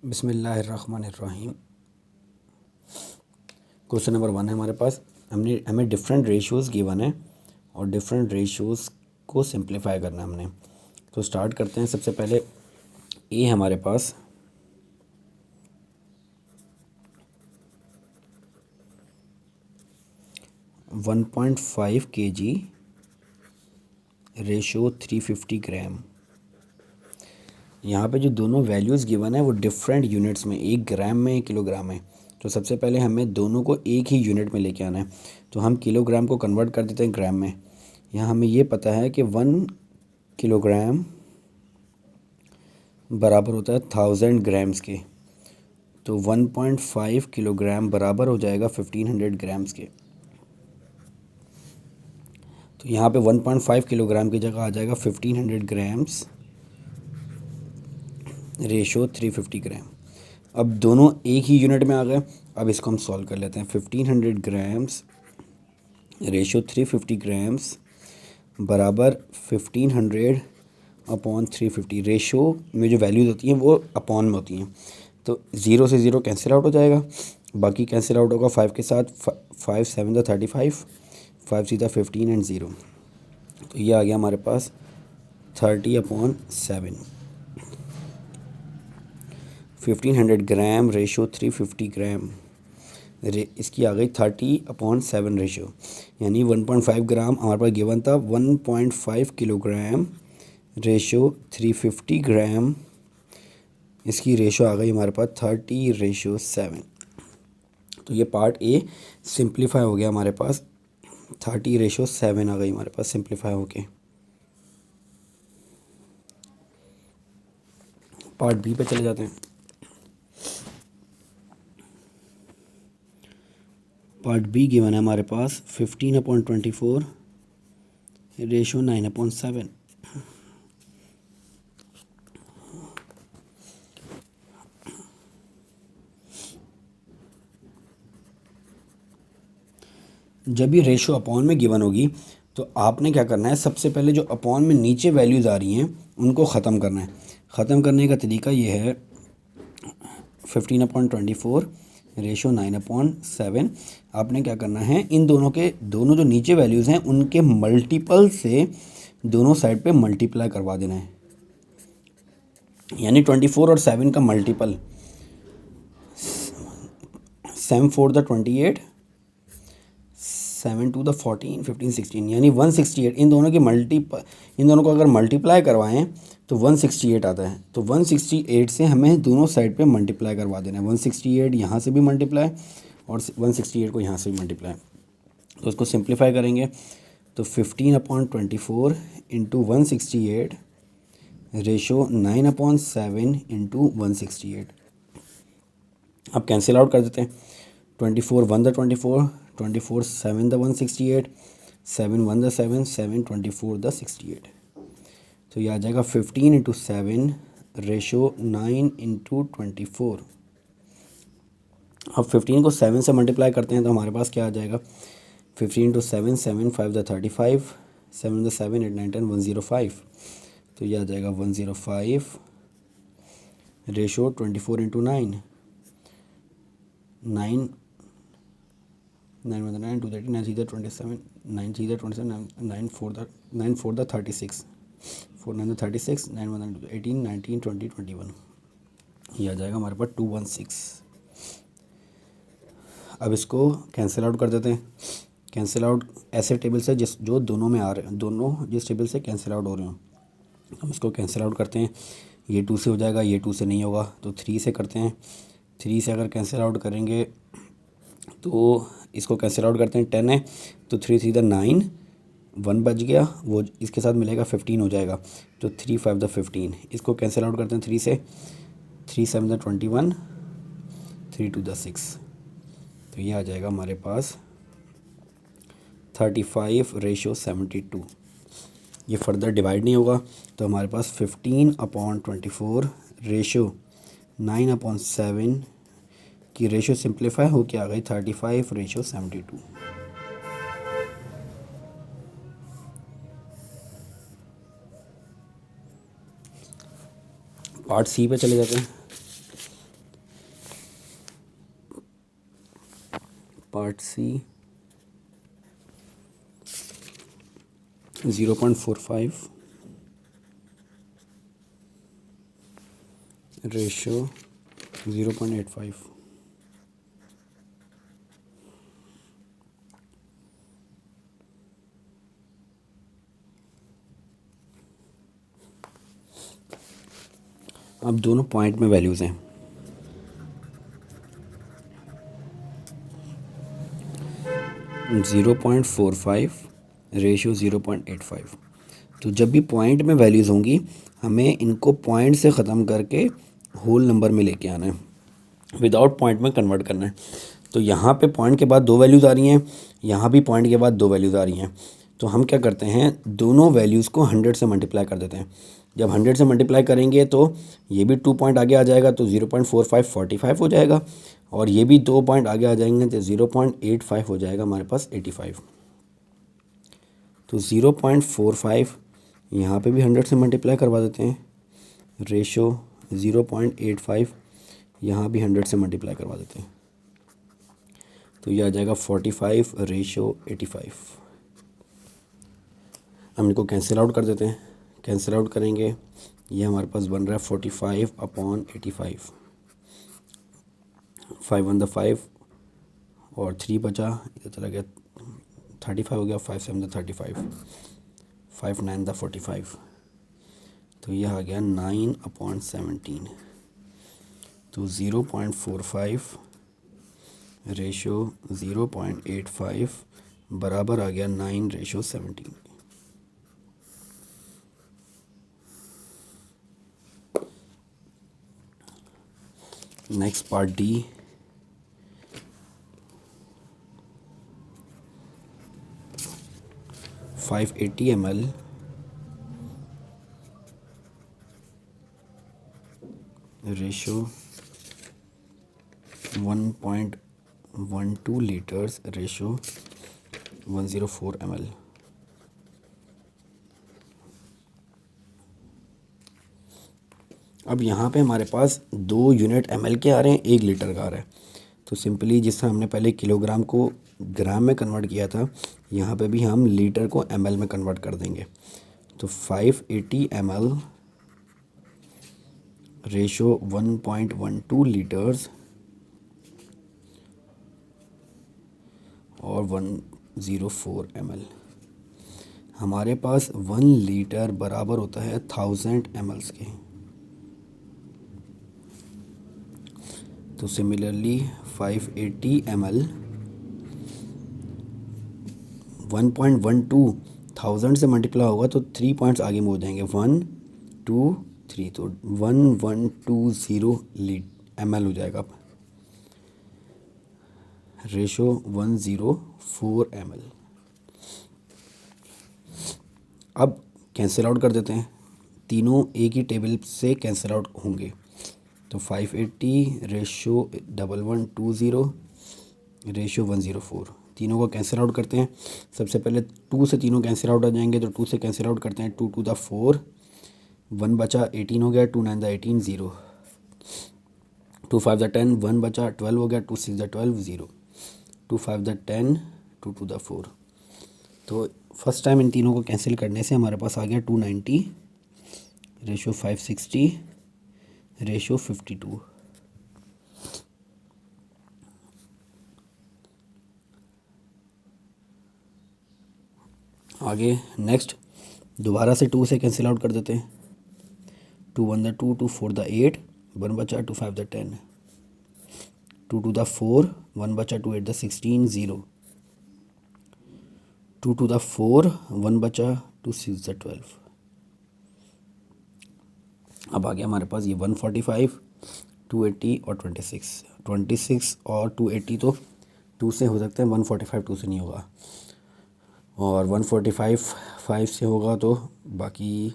बिस्मिल्लाहिर्रहमानिर्रहीम। Question number 1 है हमारे पास। हमें डिफरेंट रेशियोज़ गिवन है और डिफरेंट रेशियोज़ को सिंप्लीफाई करना है हमने। तो स्टार्ट करते हैं। सबसे पहले ए हमारे पास 1.5 kg रेशो 350 ग्राम। यहाँ पे जो दोनों वैल्यूज़ गिवन है वो डिफरेंट यूनिट्स में, 1 ग्राम में, 1 किलोग्राम में। तो सबसे पहले हमें दोनों को एक ही यूनिट में लेके आना है। तो हम किलोग्राम को कन्वर्ट कर देते हैं ग्राम में। यहाँ हमें ये पता है कि 1 किलोग्राम बराबर होता है 1000 ग्राम्स के। तो 1.5 किलोग्राम बराबर हो जाएगा 1500 ग्राम्स के। तो यहाँ पे 1.5 किलोग्राम की जगह आ जाएगा 1500 ग्राम्स रेशो 350 ग्राम। अब दोनों एक ही यूनिट में आ गए। अब इसको हम सॉल्व कर लेते हैं। 1500 ग्राम्स रेशो 350 ग्राम्स बराबर 1500 अपॉन 350। रेशो में जो वैल्यूज़ होती हैं वो अपॉन में होती हैं। तो 0 से 0 कैंसिल आउट हो जाएगा, बाकी कैंसिल आउट होगा 5 के साथ। 5 7 35, 5 सीधा 15 एंड 0। तो ये आ गया हमारे पास 30/7। 1500 ग्राम रेशो 350 ग्राम इसकी आ गई 30/7 रेशो, यानी 1.5 ग्राम हमारे पास गिवन था। 1.5 किलोग्राम रेशो 350 ग्राम, इसकी रेशो आ गई हमारे पास 30/7। तो ये पार्ट ए सिंप्लीफाई हो गया हमारे पास। 30/7 आ गई हमारे पास सिंप्लीफाई होके। पार्ट बी पे चले जाते हैं। पार्ट बी गिवन है हमारे पास 15/24 रेशो 9/7। जब ये रेशो अपॉन में गिवन होगी तो आपने क्या करना है, सबसे पहले जो अपॉन में नीचे वैल्यूज़ आ रही हैं उनको ख़त्म करना है। ख़त्म करने का तरीका ये है, 15/24 रेशो 9/7। आपने क्या करना है, इन दोनों जो नीचे वैल्यूज़ हैं उनके मल्टीपल से दोनों साइड पे मल्टीप्लाई करवा देना है। यानी 24 और 7 का मल्टीपल, 7 4 द 28, 7 2 द 14, 15 16, यानी 168। इन दोनों को अगर मल्टीप्लाई करवाएं तो 168 आता है। तो 168 से हमें दोनों साइड पे मल्टीप्लाई करवा देना है। 168 यहाँ से भी मल्टीप्लाई और 168 को यहाँ से भी मल्टीप्लाई। तो उसको सिंप्लीफाई करेंगे तो 15/24 इंटू 168 रेशो 9/7 इंटू 168। अब कैंसिल आउट कर देते हैं। 24 1 द 24, 24 7 द 168, 7 1 द 7, 7 24 द 68। तो ये आ जाएगा 15 इंटू 7 रेशो 9 इंटू 24। अब 15 को 7 से मल्टीप्लाई करते हैं तो हमारे पास क्या आ जाएगा, 15 इंटू 7, 7 5 द 35, 7 द 7 8 9 10 105। तो ये आ जाएगा 105 रेशो 24 इंटू 9, 9 9 1 9 2 30, 9 3 27, 9 3 27, 9 4 द 36, 4 9 द 36, 9 1 18 19 20 21। ये आ जाएगा हमारे पास 216। अब इसको कैंसिल आउट कर देते हैं। कैंसिल आउट ऐसे टेबल से जो दोनों में आ रहे हैं, दोनों जिस टेबल से कैंसिल आउट हो रहे हो हम इसको कैंसिल आउट करते हैं। ये 2 से हो जाएगा, ये 2 से नहीं होगा तो 3 से करते हैं। 3 से अगर कैंसिल आउट करेंगे तो इसको कैंसिल आउट करते हैं। 10 है तो 3 3 द 9, 1 बच गया, वो इसके साथ मिलेगा 15 हो जाएगा। तो 3 5 द 15, इसको कैंसिल आउट करते हैं 3 से। 3 7 द 21, 3 2 द 6। तो ये आ जाएगा हमारे पास 35/72। ये फर्दर डिवाइड नहीं होगा तो हमारे पास 15/24 रेशो 9/7 की रेशो सिंप्लीफाई होके आ गई 35/72। पार्ट सी पे चले जाते हैं। Part C 0.45 ratio 0.85। अब दोनों पॉइंट में वैल्यूज़ हैं। Zero point 45 ratio 0.85। तो जब भी पॉइंट में वैल्यूज़ होंगी हमें इनको पॉइंट से ख़त्म करके होल नंबर में लेके आना है, विदाउट पॉइंट में कन्वर्ट करना है। तो यहाँ पे पॉइंट के बाद दो वैल्यूज़ आ रही हैं, यहाँ भी पॉइंट के बाद दो वैल्यूज़ आ रही हैं। तो हम क्या करते हैं, दोनों वैल्यूज़ को 100 से मल्टीप्लाई कर देते हैं। जब 100 से मल्टीप्लाई करेंगे तो ये भी 2 पॉइंट आगे आ जाएगा, तो 0.45 45 हो जाएगा, और ये भी 2 पॉइंट आगे आ जाएंगे तो 0.85 हो जाएगा हमारे पास 85। तो 0.45 यहाँ पे भी 100 से मल्टीप्लाई करवा देते हैं, रेशो 0.85 यहाँ भी 100 से मल्टीप्लाई करवा देते हैं, तो ये आ जाएगा 45 रेशो 85। हम इनको कैंसिल आउट कर देते हैं। कैंसिल आउट करेंगे, ये हमारे पास बन रहा है 45/85। 5 1 द 5 और 3 बचा, इधर चला गया 35 हो गया, 5 7 द 35, 5 9 द 45, तो यह आ गया 9/17। तो 0.45 रेशो 0.85 बराबर आ गया 9/17। Next part D, five 80 ml ratio 1.12 litres ratio 104 ml। अब यहाँ पे हमारे पास 2 यूनिट ml के आ रहे हैं, 1 लीटर का आ रहा है। तो सिंपली जिससे हमने पहले किलोग्राम को ग्राम में कन्वर्ट किया था, यहाँ पे भी हम लीटर को ml में कन्वर्ट कर देंगे। तो 580 ml रेशो 1.12 लीटर्स और 104 ml। हमारे पास 1 लीटर बराबर होता है 1000 ml के। तो सिमिलरली 580 ml 1.12 1000 से मल्टीप्लाई होगा तो 3 पॉइंट्स आगे मूव हो जाएंगे, 1 2 3, तो 1120 ml हो जाएगा। Ratio 104 ml। अब कैंसिल आउट कर देते हैं, तीनों एक ही टेबल से कैंसिल आउट होंगे। तो 580 रेशो 1120 रेशो 104, तीनों को कैंसिल आउट करते हैं। सबसे पहले 2 से तीनों कैंसिल आउट आ जाएंगे, तो 2 से कैंसिल आउट करते हैं, 2 2 द 4, 1 बचा 18 हो गया, 2 9 द 18 0, 2 5 द 10, 1 बचा 12 हो गया, 2 6 द 12 0, 2 5 द 10, 2 2 द 4। तो फर्स्ट टाइम इन तीनों को कैंसिल करने से हमारे पास आ गया 290 रेशो 560 रेशो 52। आगे नेक्स्ट दोबारा से 2 से कैंसिल आउट कर देते हैं, 2 1 द 2, 2 4 द 8, 1 बचा 2 5 द 10, 2 2 द 4, 1 बचा 2 8 द 16 0, 2 2 द 4, 1 बचा 2 6 द 12। अब आ गया हमारे पास ये 145 280 और 26 और 280 तो 2 से हो सकते हैं, 145 2 से नहीं होगा, और 145 5 से होगा, तो बाकी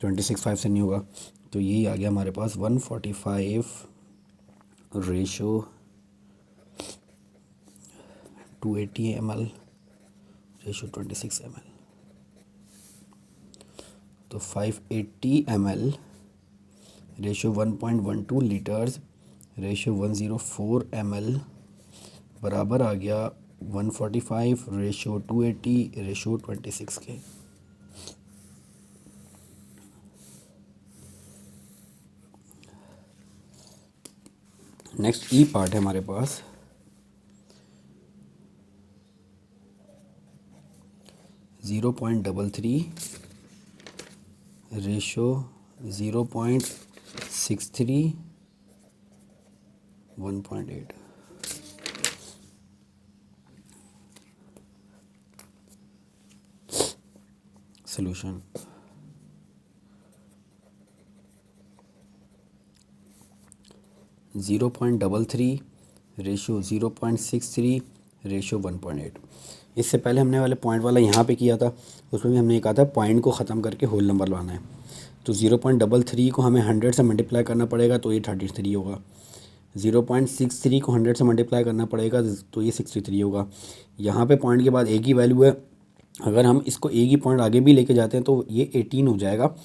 26 5 से नहीं होगा। तो यही आ गया हमारे पास 145 रेशो 280 ml रेशो 26 ml। तो 580 ml ratio 1.12 litres ratio 104 ml बराबर आ गया 145 रेशो 280 रेशो 26 के। नेक्स्ट ई पार्ट है हमारे पास, $0.33 रेशो 0.63 1.8। Solution, $0.33 ratio 0.63 ratio 1.8। इससे पहले हमने वाले पॉइंट वाला यहाँ पे किया था, उसमें भी हमने कहा था पॉइंट को ख़त्म करके होल नंबर लाना है। तो 0.33 को हमें 100 से मल्टीप्लाई करना पड़ेगा तो ये 33 होगा। 0.63 को 100 से मल्टीप्लाई करना पड़ेगा तो ये 63 होगा। यहाँ पे पॉइंट के बाद एक ही वैल्यू है, अगर हम इसको एक ही पॉइंट आगे भी लेके जाते हैं तो ये 18 हो जाएगा।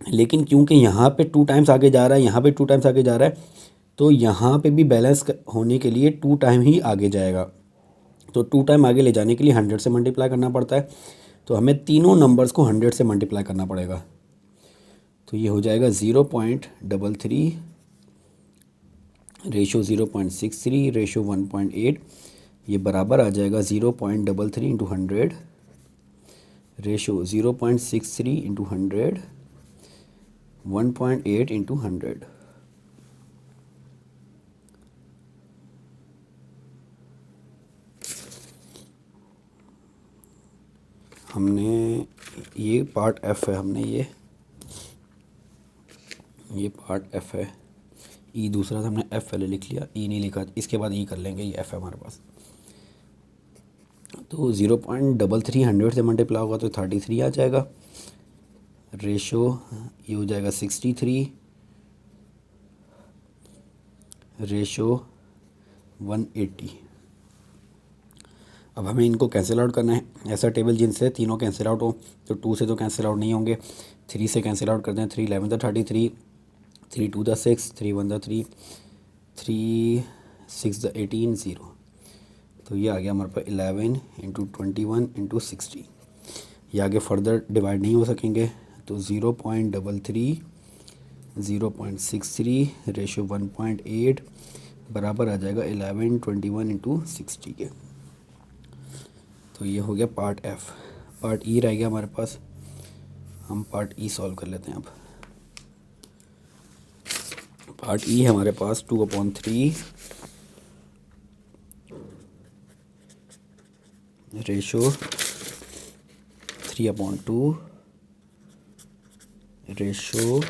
लेकिन क्योंकि यहाँ पे 2 टाइम्स आगे जा रहा है, यहाँ पे 2 टाइम्स आगे जा रहा है, तो यहाँ पे भी बैलेंस होने के लिए 2 टाइम ही आगे जाएगा। तो 2 टाइम आगे ले जाने के लिए 100 से मल्टीप्लाई करना पड़ता है। तो हमें तीनों नंबर्स को 100 से मल्टीप्लाई करना पड़ेगा। तो ये हो जाएगा 0.33 रेशो 0.63 रेशो 1.8। ये बराबर आ जाएगा 0.33 इंटू 100 रेशो 0.63 इंटू 100 1.8 इंटू 100। हमने ये पार्ट एफ है, हमने ये पार्ट एफ है। ई दूसरा था, हमने एफ पहले लिख लिया, ई नहीं लिखा, इसके बाद ई कर लेंगे। ये एफ है हमारे पास। तो 0.33 100 से मल्टीप्लाई होगा तो 33 आ जाएगा। रेशो ये हो जाएगा 63 रेशो 180। अब हमें इनको कैंसिल आउट करना है। ऐसा टेबल जिनसे तीनों कैंसिल आउट हो, तो 2 से तो कैंसिल आउट नहीं होंगे, 3 से कैंसिल आउट करते हैं। 3 11 द 33, 3 2 द 6, 3 1 द 3, 3 6 द 18 0। तो ये आ गया हमारे पास 11 इंटू 21 इंटू 60। ये आगे फर्दर डिवाइड नहीं हो सकेंगे, तो 0.33 0.63 रेशो 1.8 बराबर आ जाएगा 11 21 इंटू 60 के। तो ये हो गया पार्ट एफ। पार्ट ई रह गया हमारे पास, हम पार्ट ई सॉल्व कर लेते हैं। अब पार्ट ई है हमारे पास 2/3 रेशो 3/2 रेशो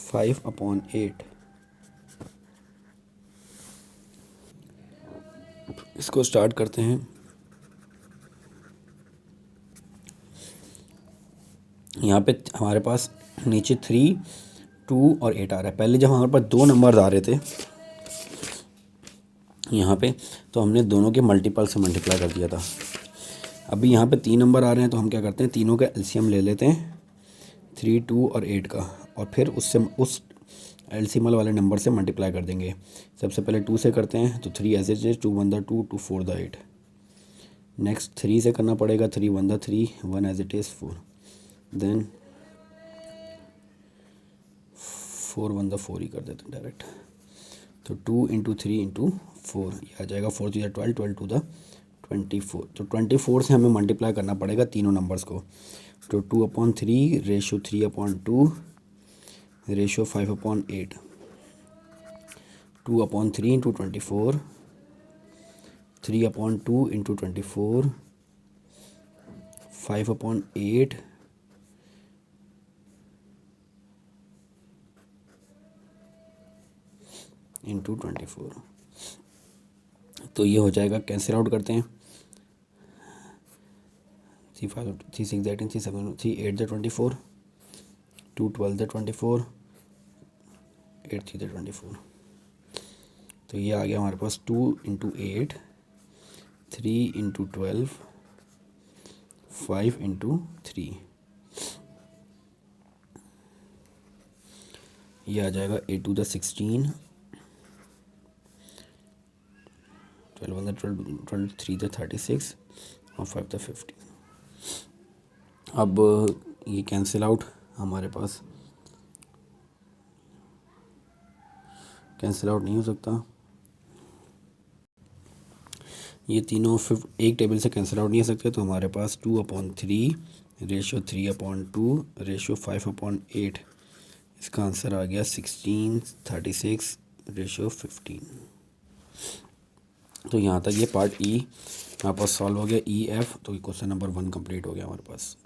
5/8। इसको स्टार्ट करते हैं। यहाँ पे हमारे पास नीचे 3 2 और 8 आ रहा है। पहले जब हमारे पास 2 नंबर्स आ रहे थे यहाँ पे, तो हमने दोनों के मल्टीपल से मल्टीप्लाई कर दिया था। अभी यहाँ पे 3 नंबर आ रहे हैं, तो हम क्या करते हैं, तीनों का एलसीएम ले लेते हैं, 3 2 और 8 का, और फिर उससे उस एलसीएम वाले नंबर से मल्टीप्लाई कर देंगे। सबसे पहले 2 से करते हैं, तो 3 as it is, 2 1 the 2, 2 4 the 8। Next 3 से करना पड़ेगा, 3 1 the 3, 1 as it is 4। Then 4 1 the 4 ही कर देते हैं डायरेक्ट। तो 2 इंटू 3 इंटू 4, ये आ जाएगा 4 2 12, 12 2 द 24। तो 24 से हमें मल्टीप्लाई करना पड़ेगा तीनों नंबर्स को। तो 2/3 ratio 3/2 ratio 5/8। 2/3 into 24, 3/2 into 24, 5/8 into 24। तो ये हो जाएगा, कैंसिल आउट करते हैं। 3 5 3 6 18 3 7 3 8 द 24, 2 12 द 24, 8 3 द 24। तो ये आ गया हमारे पास 2 इंटू 8, 3 इंटू 12, 5 इंटू 3। ये आ जाएगा 8 2 द 16, 12 वन 12, 3 द 36 और 5 द 50। अब ये कैंसिल आउट, हमारे पास कैंसिल आउट नहीं हो सकता, ये तीनों एक टेबल से कैंसिल आउट नहीं हो सकते, तो हमारे पास 2/3 रेशो 3/2 रेशो 5/8, इसका आंसर आ गया 16, 36 रेशो 15। तो यहाँ तक ये पार्ट ई हमारे पास सॉल्व हो गया, ई एफ। तो क्वेश्चन नंबर 1 कंप्लीट हो गया हमारे पास।